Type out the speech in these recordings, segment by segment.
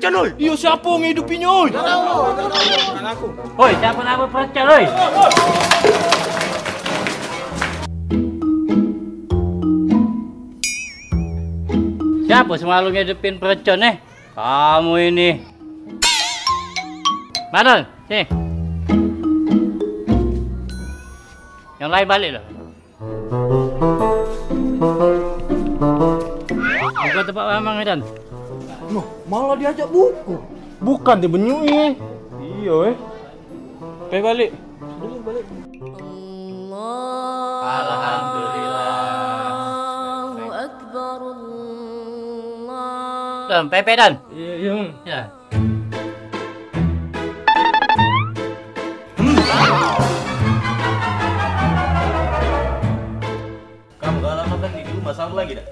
Percan, oi. Iya, siapa yang ngidupinya, oi? Bukan aku. Oi, siapa nama Percan, oi? Siapa semalu ngidupin Percan, Kamu ini. Madon, sini. Yang lain balik loh. Bukan tempat mamang Dan. Loh, malah diajak buku. Bukan dia benyui. Iya, Pe balik. Balik. Alhamdulillah. Allahu Akbar Allah. Dan Pepe Dan. Iya. Ya. Kamu gak lama kan di rumah sahur lagi dah?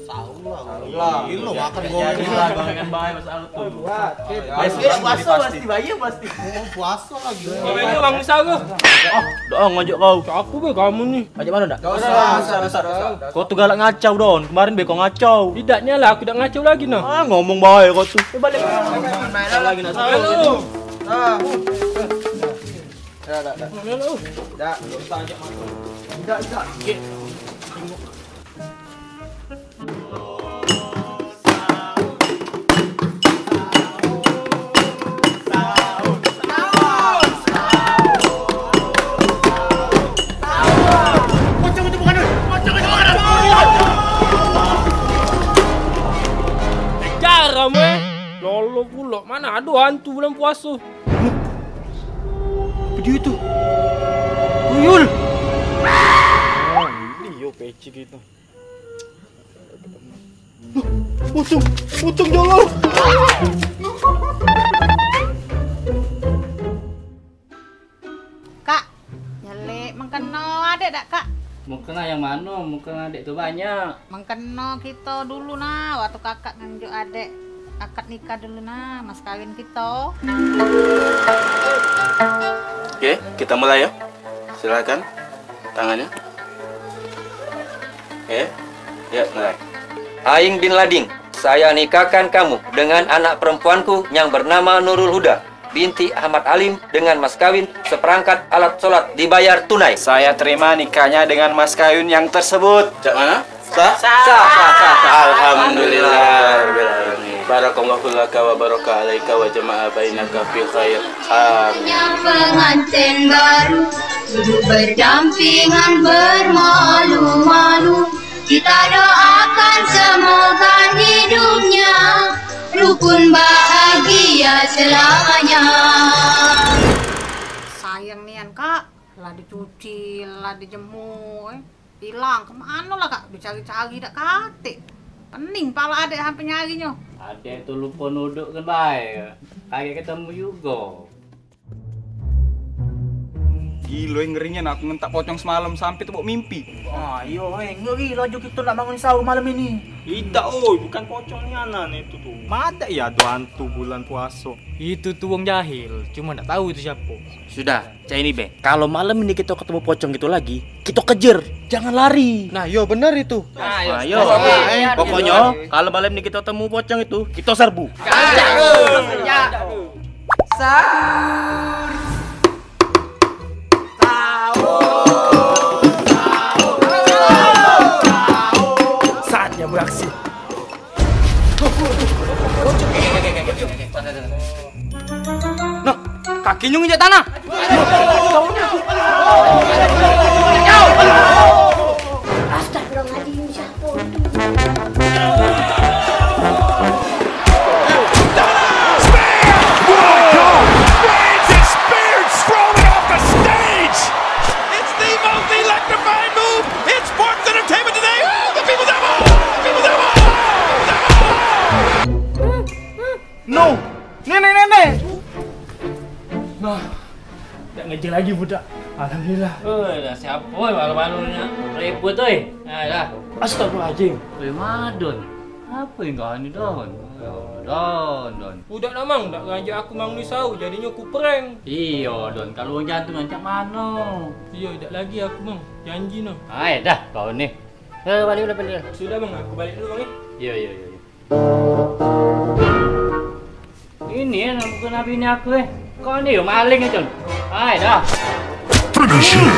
Sahur lah. Ini lo makan Jadi goreng. lah, dengan baik mas sahur tuh. Puasa pasti bayi pasti. Mau puasa lagi. Ini orang sahur. Doang ngajak kau. Siapa be kamu nih? Ajak mana dak? Dosa. Kau tuh galak ngacau Don. Kemarin be kau ngacau. Tidaknya lah, aku udah ngaco lagi noh. Ah ngomong baik kau tuh. Balik. Main Lagi nak sahur. Halo. Dah. Dah. Halo. Dah. Kita ajak makan. Dah. Cara Lolo pula. Mana ada hantu bulan puasa? Apa dia itu? Tuyul. Oh, dia peci gitu. Utung jolol. Kak, nyelek mengkeno adek dak kak? Mungkin yang mana? Mungkin adik tuh banyak. Mengkeno kita dulu nah, waktu kakak nganjuk adek akad nikah dulu nah, mas kawin kita. Oke, kita mulai ya. Silakan tangannya. Oke. Ya, mulai. Aing bin Lading, saya nikahkan kamu dengan anak perempuanku yang bernama Nurul Huda binti Ahmad Alim dengan mas kawin seperangkat alat sholat dibayar tunai. Saya terima nikahnya dengan mas kawin yang tersebut. Cak mana? Sah. Alhamdulillah. Barakallahu laka wa baraka alaika wa jama'a bainaka fi khair. Amin. Pengantin baru duduk berdampingan bermalu-malu. Kita doakan semoga hidupnya rukun bahagia selamanya. Sayang nian kak, lah dicuci, lah dijemur, hilang kemana lah kak? Dicari-cari dak kate. Pening pala adek sampai nyarinya. Adik tuh lupa nuduk kan baik. Kayak ketemu juga. Gila ngerinya aku ngentak pocong semalam sampai tuh mimpi. Ayo, ngeri laju kita nak bangun sahur malam ini. Tidak, bukan pocongnya anak itu tuh. Mata ya tuh hantu bulan puasa. Itu tuh wong jahil, cuma nggak tahu itu siapa. Sudah, Cak ini Be. Kalau malam ini kita ketemu pocong gitu lagi, kita kejar, jangan lari. Nah, yo benar itu. Ayo. Pokoknya kalau malam ini kita ketemu pocong itu, kita serbu. Saatnya beraksi. Nah, kakinya nginjak tanah. Astagfirullahaladzim, siapa itu? No, nenek. Nah, tidak ngejar lagi budak. Alhamdulillah. Dah siapa malu-malunya ribut dah. Astagfirullahaladzim. Madon. Apa yang kau ni Don? Don. Budak namang tak ngajak aku bangun sahur, jadinya aku prank. Iya Don, kalau orang jantung macam mana? Iya, tak lagi aku bang. Janji noh. Dah kau ni. Balik. Sudah bang, aku balik dulu bang. Iya. Ini ya bukan nabi ini aku Kau ni maling ya John. Hai dah. Finish him.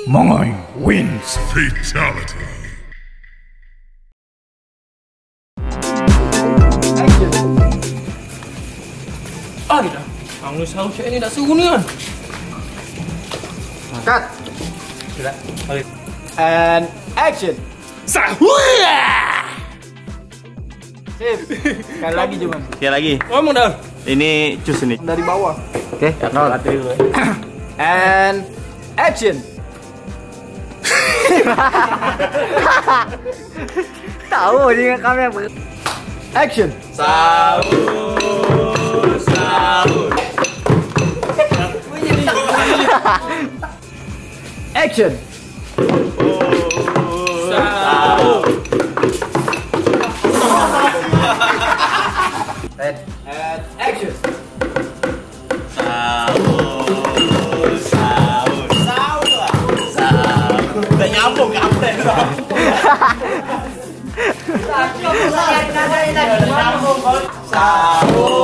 Mine wins. Fatality. Ah, dah. Ang sahu cak ni dah suruh ni kan. Cut. And action. Sahuya. Sip. Sekali lagi Juman. Sekali lagi. Ngomong dah. Ini cus nih. Dari bawah. Oke, roll. And action. Tahu dia kami apa? Action. Sahur, sahur. Action. Sahur. And action. Sahur, sahur. Sahur. Sahur. Udah nyambung kapan? Sahur, sahur.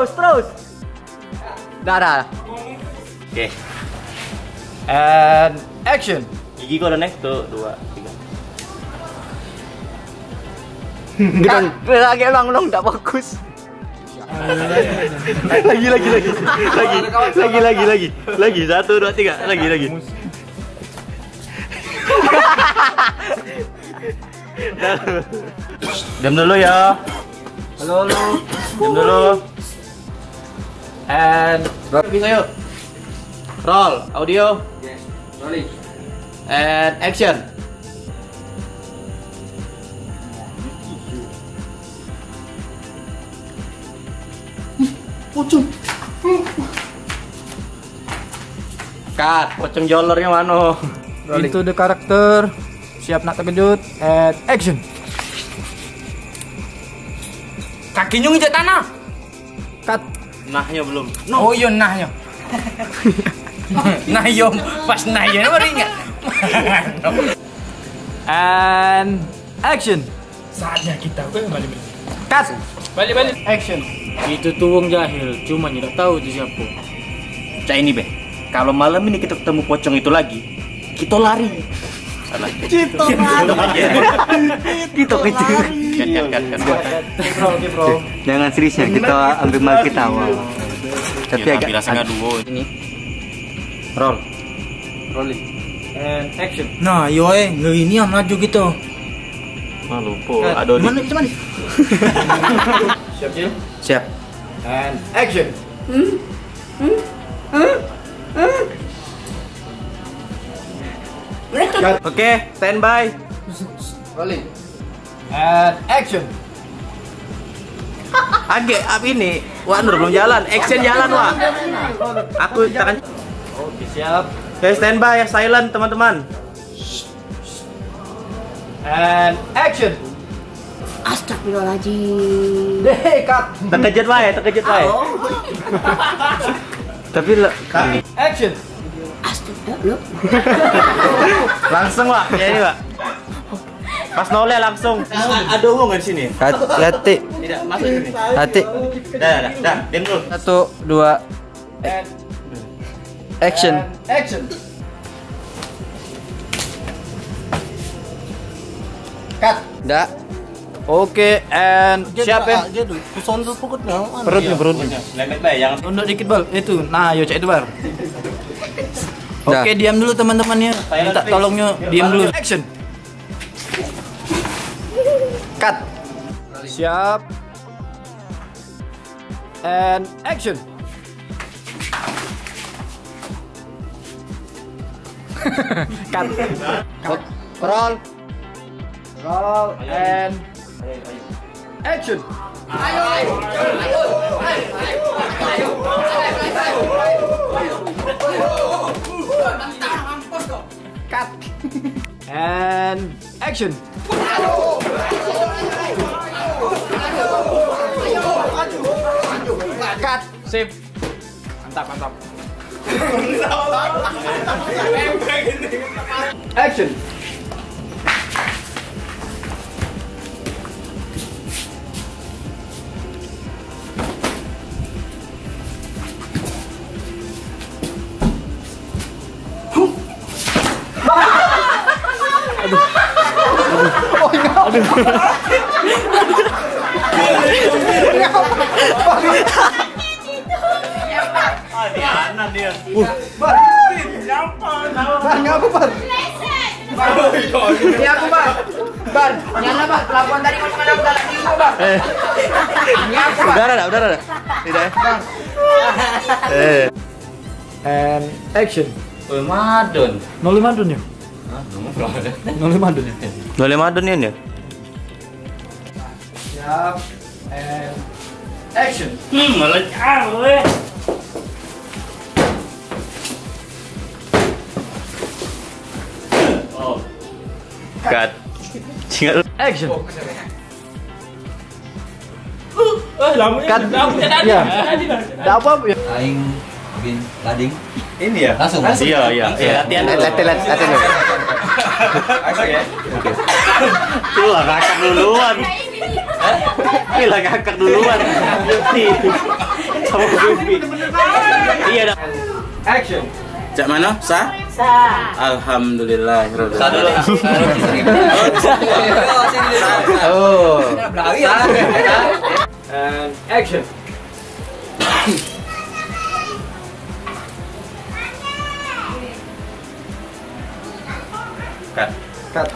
Terus. Dah. Oke. And action. Gigi kau udah naik tuh 2, 3. Kan, lagi ulang tak fokus. Lagi. 1, 2, 3. Lagi. Diam dulu ya. Halo. Diam dulu. And Bisa yuk. Roll audio. rolling. And action. Pocong. Cut. Pocong jolornya mana? Into the karakter. Siap nak terkejut. And action. Kakinya nginjak tanah. Cut. Nahnya belum. Oh iya nahnya. Nah yo pas nah yo baru ingat. And action. Saatnya kita balik. Cut. Balik. Action. Itu tuwong jahil, cuma tidak tahu itu siapa. Cak ini be. Kalau malam ini kita ketemu pocong itu lagi, kita lari. Salah. Kita kejar. Keep roll. Jangan serius ya, kita ambil mal kita. Tapi agak setengah duo ini. Roll. Rolling. And action. Nah, yo ngeri ni maju gitu. Lupa. Aduh. Mana? Siap, Cil? Siap. And action. Oke, standby. Rolling. And action. Age, apa ini? Wah, Nur belum jalan. Action jalan, Wah. Aku tangan. Oke, siap. Oke, standby, silent teman-teman. And action. Astagfirullahaladzim. Cut. Terkejut wae. Tapi Action. Astagfirullah. langsung, Wak. Ya ini, Wak. Pas noleh langsung. Ada hubungan di sini. Hati. Tidak, masuk sini. Hati. Dah. Diam dulu. 1, 2. Action. Action. Cut. Dah. Oke, and siap ya? Perutnya. Lempet bae, jangan. Untuk dikit bal, itu. Nah, yo cek itu bar. Oke, diam dulu teman-temannya. Minta tolongnya diam dulu. Action. Cut. Siap. And action. Cut. Roll. And action. Cut. And action. Sip. Mantap, mantap. Action. Ini aku, Bar. Bar, nyala, Bar. Pelabuhan tadi ngomongan aku dalam minggu, Bar. Ini aku, Bar. Udara. Tidak. And action. Madon. 05 Dun ya? Hah? 05 Dun ya? 05 Dun ya? Siap. And action. Malah jauh. Cut. Tinggal. Action. Lampunya tadi. Ya. Ada apa ya? Aing bin lading. Ini ya? Langsung. Iya. Latihan dulu. Itulah kakak duluan. Itulah kakak duluan. Sama Gupi. Iya dah. Action. Cak mana? Sah? Alhamdulillah. Satu dulu. Oh. And action. Cut. Cut.